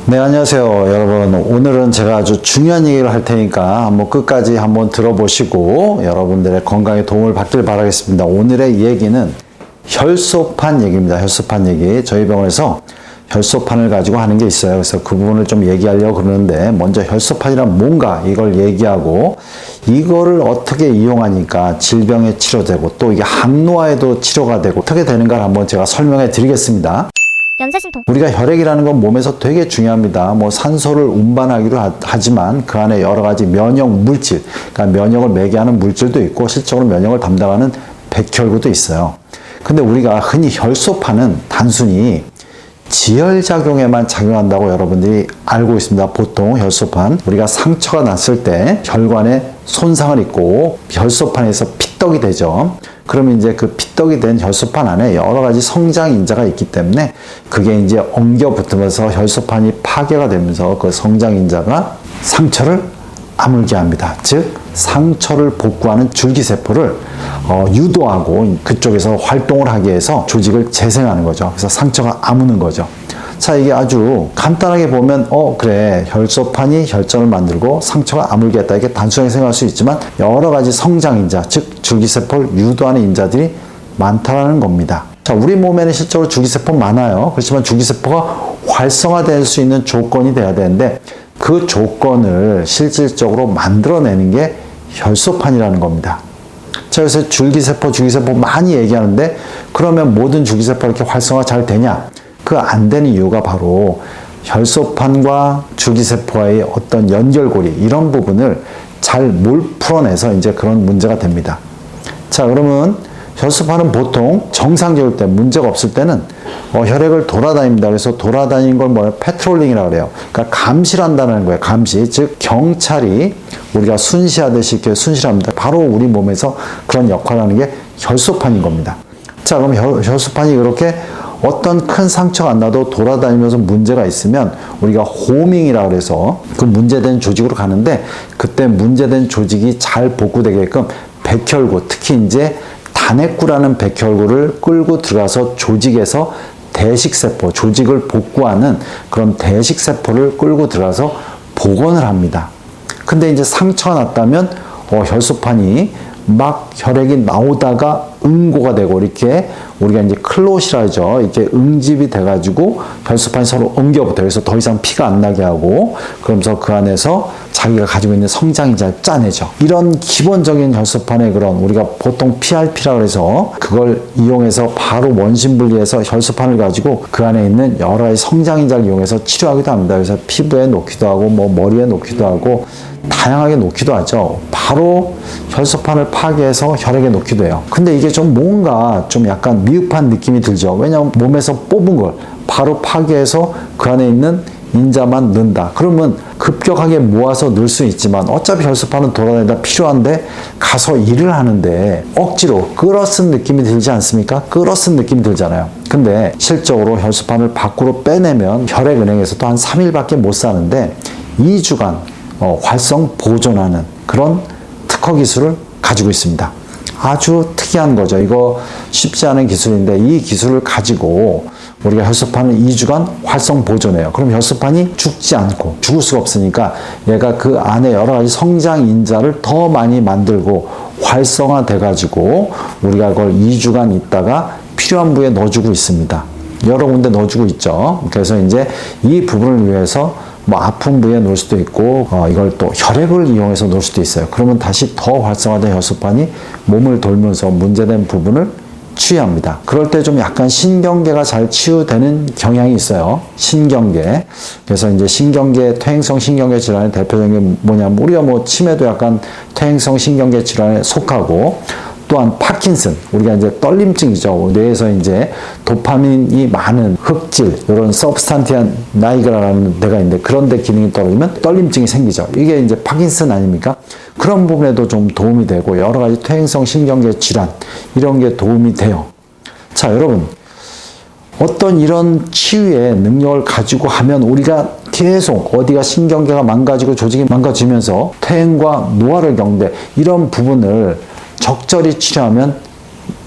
네, 안녕하세요, 여러분. 오늘은 제가 아주 중요한 얘기를 할 테니까 한번 끝까지 한번 들어보시고 여러분들의 건강에 도움을 받길 바라겠습니다. 오늘의 얘기는 혈소판 얘기입니다. 혈소판 얘기. 저희 병원에서 혈소판을 가지고 하는 게 있어요. 그래서 그 부분을 좀 얘기하려고 그러는데, 먼저 혈소판이란 뭔가 이걸 얘기하고, 이거를 어떻게 이용하니까 질병에 치료되고 또 이게 항노화에도 치료가 되고 어떻게 되는가를 한번 제가 설명해 드리겠습니다. 연쇄심통. 우리가 혈액이라는 건 몸에서 되게 중요합니다. 뭐 산소를 운반하기도 하지만 그 안에 여러 가지 면역 물질, 그러니까 면역을 매개하는 물질도 있고 실적으로 면역을 담당하는 백혈구도 있어요. 근데 우리가 흔히 혈소판은 단순히 지혈작용에만 작용한다고 여러분들이 알고 있습니다. 보통 혈소판, 우리가 상처가 났을 때 혈관에 손상을 입고 혈소판에서 피떡이 되죠. 그러면 이제 그 피떡이 된 혈소판 안에 여러 가지 성장인자가 있기 때문에 그게 이제 엉겨 붙으면서 혈소판이 파괴가 되면서 그 성장인자가 상처를 아물게 합니다. 즉 상처를 복구하는 줄기세포를 유도하고 그쪽에서 활동을 하게 해서 조직을 재생하는 거죠. 그래서 상처가 아무는 거죠. 자, 이게 아주 간단하게 보면 그래, 혈소판이 혈전을 만들고 상처가 아물게 했다, 이게 단순하게 생각할 수 있지만 여러 가지 성장인자, 즉 줄기세포를 유도하는 인자들이 많다라는 겁니다. 자, 우리 몸에는 실제로 줄기세포 많아요. 그렇지만 줄기세포가 활성화될 수 있는 조건이 돼야 되는데 그 조건을 실질적으로 만들어내는 게 혈소판이라는 겁니다. 자, 그래서 줄기세포 많이 얘기하는데, 그러면 모든 줄기세포가 이렇게 활성화 잘 되냐? 그 안 되는 이유가 바로 혈소판과 줄기세포와의 어떤 연결고리, 이런 부분을 잘 못 풀어내서 이제 그런 문제가 됩니다. 자, 그러면 혈소판은 보통 정상적일 때, 문제가 없을 때는 혈액을 돌아다닙니다. 그래서 돌아다니는 걸 뭐예요? 패트롤링이라고 그래요. 그러니까 감시를 한다는 거예요. 감시. 즉 경찰이 우리가 순시하듯이 이렇게 순시합니다. 바로 우리 몸에서 그런 역할을 하는 게 혈소판인 겁니다. 자, 그럼 혈소판이 그렇게 어떤 큰 상처가 안 나도 돌아다니면서 문제가 있으면 우리가 호밍이라고 해서 그 문제된 조직으로 가는데, 그때 문제된 조직이 잘 복구되게끔 백혈구, 특히 이제 단핵구라는 백혈구를 끌고 들어가서 조직에서 대식세포, 조직을 복구하는 그런 대식세포를 끌고 들어가서 복원을 합니다. 근데 이제 상처가 났다면 혈소판이 막 혈액이 나오다가 응고가 되고, 이렇게 우리가 이제 클롯이라 하죠. 이렇게 응집이 돼가지고 혈소판이 서로 엉겨붙어요. 그래서 더 이상 피가 안 나게 하고, 그러면서 그 안에서 자기가 가지고 있는 성장인자를 짜내죠. 이런 기본적인 혈소판의 그런, 우리가 보통 PRP라고 해서 그걸 이용해서 바로 원심 분리해서 혈소판을 가지고 그 안에 있는 여러 가지 성장인자를 이용해서 치료하기도 합니다. 그래서 피부에 놓기도 하고 뭐 머리에 놓기도 하고 다양하게 놓기도 하죠. 바로 혈소판을 파괴해서 혈액에 놓기도 해요. 근데 이게 좀 뭔가 좀 약간 미흡한 느낌이 들죠. 왜냐하면 몸에서 뽑은 걸 바로 파괴해서 그 안에 있는 인자만 넣는다. 그러면 급격하게 모아서 넣을 수 있지만 어차피 혈소판은 돌아다니다 필요한데 가서 일을 하는데 억지로 끌어쓴 느낌이 들지 않습니까? 끌어쓴 느낌이 들잖아요. 근데 실적으로 혈소판을 밖으로 빼내면 혈액은행에서도 한 3일밖에 못 사는데 2주간 활성 보존하는 그런 특허 기술을 가지고 있습니다. 아주 특이한 거죠. 이거 쉽지 않은 기술인데 이 기술을 가지고 우리가 혈소판을 2주간 활성 보존해요. 그럼 혈소판이 죽지 않고, 죽을 수가 없으니까 얘가 그 안에 여러 가지 성장 인자를 더 많이 만들고 활성화돼 가지고 우리가 그걸 2주간 있다가 필요한 부위에 넣어주고 있습니다. 여러 군데 넣어주고 있죠. 그래서 이제 이 부분을 위해서 뭐 아픈 부위에 놓을 수도 있고 이걸 또 혈액을 이용해서 놓을 수도 있어요. 그러면 다시 더 활성화된 혈소판이 몸을 돌면서 문제된 부분을 치유합니다. 그럴 때 좀 약간 신경계가 잘 치유되는 경향이 있어요. 신경계. 그래서 이제 신경계, 퇴행성 신경계 질환의 대표적인 게 뭐냐면, 우리가 뭐 치매도 약간 퇴행성 신경계 질환에 속하고, 또한 파킨슨, 우리가 이제 떨림증이죠. 뇌에서 이제 도파민이 많은 흑질, 이런 서브스탄티아 나이그라라는 데가 있는데 그런 데 기능이 떨어지면 떨림증이 생기죠. 이게 이제 파킨슨 아닙니까? 그런 부분에도 좀 도움이 되고, 여러 가지 퇴행성 신경계 질환, 이런 게 도움이 돼요. 자, 여러분, 어떤 이런 치유의 능력을 가지고 하면 우리가 계속 어디가 신경계가 망가지고 조직이 망가지면서 퇴행과 노화를 겪는데, 이런 부분을 적절히 치료하면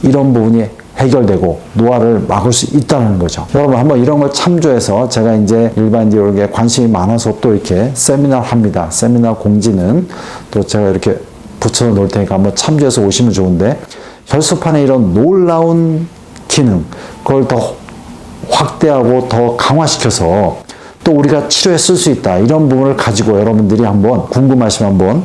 이런 부분이 해결되고 노화를 막을 수 있다는 거죠. 여러분 한번 이런 걸 참조해서 제가 이제 일반적으로 관심이 많아서 또 이렇게 세미나를 합니다. 세미나 공지는 또 제가 이렇게 붙여 놓을 테니까 한번 참조해서 오시면 좋은데, 혈소판의 이런 놀라운 기능, 그걸 더 확대하고 더 강화시켜서 또 우리가 치료에 쓸 수 있다, 이런 부분을 가지고 여러분들이 한번 궁금하시면 한번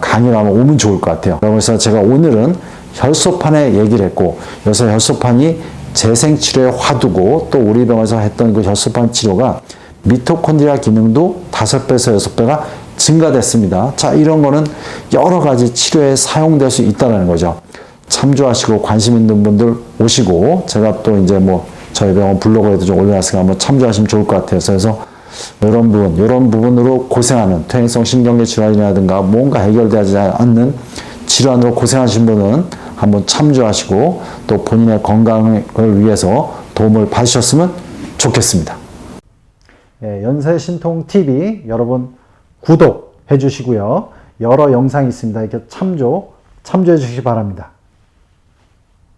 강의를 한번 오면 좋을 것 같아요. 그래서 제가 오늘은 혈소판의 얘기를 했고, 여기서 혈소판이 재생치료의 화두고, 또 우리 병원에서 했던 그 혈소판 치료가 미토콘드리아 기능도 5배에서 6배가 증가됐습니다. 자, 이런 거는 여러 가지 치료에 사용될 수 있다는 거죠. 참조하시고 관심 있는 분들 오시고, 제가 또 이제 뭐 저희 병원 블로그에도 좀 올려놨으니까 한번 참조하시면 좋을 것 같아요. 그래서 이런 부분으로 고생하는 퇴행성 신경계 질환이라든가 뭔가 해결되지 않는 질환으로 고생하신 분은 한번 참조하시고 또 본인의 건강을 위해서 도움을 받으셨으면 좋겠습니다. 예, 연세신통TV 여러분 구독해 주시고요. 여러 영상이 있습니다. 이렇게 참조해 주시기 바랍니다.